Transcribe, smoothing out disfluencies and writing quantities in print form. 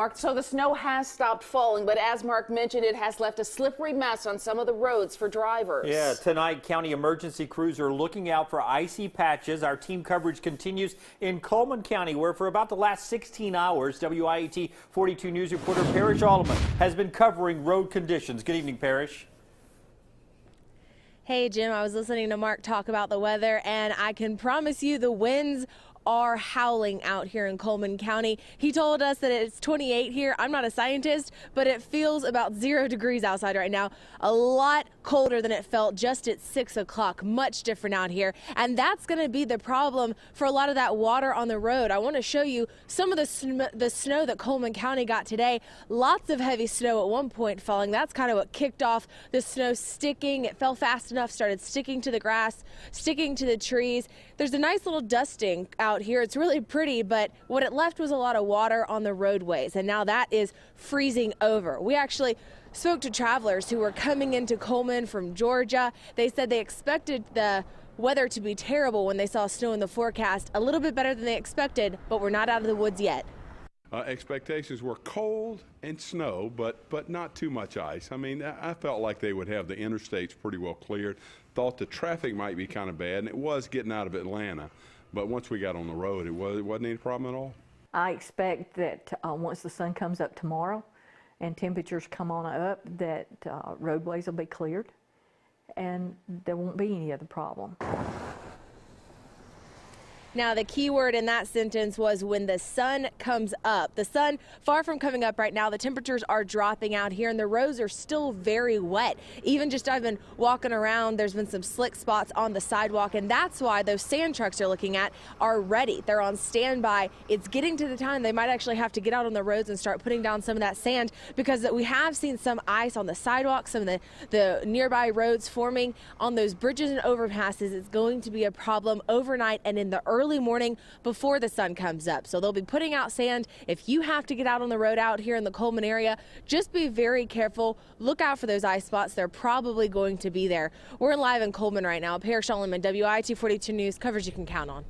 Mark. So the snow has stopped falling, but as Mark mentioned, it has left a slippery mess on some of the roads for drivers. Yeah, tonight county emergency crews are looking out for icy patches. Our team coverage continues in Coleman County, where for about the last 16 hours, WIAT 42 News reporter Parrish Alleman has been covering road conditions. Good evening, Parrish. Hey, Jim, I was listening to Mark talk about the weather, and I can promise you the winds are howling out here in Coleman County. He told us that it's 28 here. I'm not a scientist, but it feels about 0 degrees outside right now. A lot colder than it felt just at 6 o'clock. Much different out here. And that's going to be the problem for a lot of that water on the road. I want to show you some of the snow that Coleman County got today. Lots of heavy snow at one point falling. That's kind of what kicked off the snow sticking. It fell fast enough, started sticking to the grass, sticking to the trees. There's a nice little dusting out here. It's really pretty, but what it left was a lot of water on the roadways, and now that is freezing over. We actually spoke to travelers who were coming into Coleman from Georgia. They said they expected the weather to be terrible when they saw snow in the forecast. A little bit better than they expected, but we're not out of the woods yet. Expectations were cold and snow, but not too much ice. I mean, I felt like they would have the interstates pretty well cleared. Thought the traffic might be kind of bad, and it was getting out of Atlanta. But once we got on the road, it wasn't any problem at all. I expect that once the sun comes up tomorrow and temperatures come on up, that roadways will be cleared and there won't be any other problem. Now, the key word in that sentence was when the sun comes up. The sun far from coming up right now. The temperatures are dropping out here and the roads are still very wet. Even just I've been walking around, there's been some slick spots on the sidewalk, and that's why those sand trucks you're looking at are ready. They're on standby. It's getting to the time they might actually have to get out on the roads and start putting down some of that sand, because we have seen some ice on the sidewalk, some of the nearby roads forming on those bridges and overpasses. It's going to be a problem overnight and in the early morning before the sun comes up. So they'll be putting out sand. If you have to get out on the road out here in the Coleman area, just be very careful. Look out for those ice spots. They're probably going to be there. We're live in Coleman right now. Parrish Alleman, WIAT 42 News, coverage you can count on.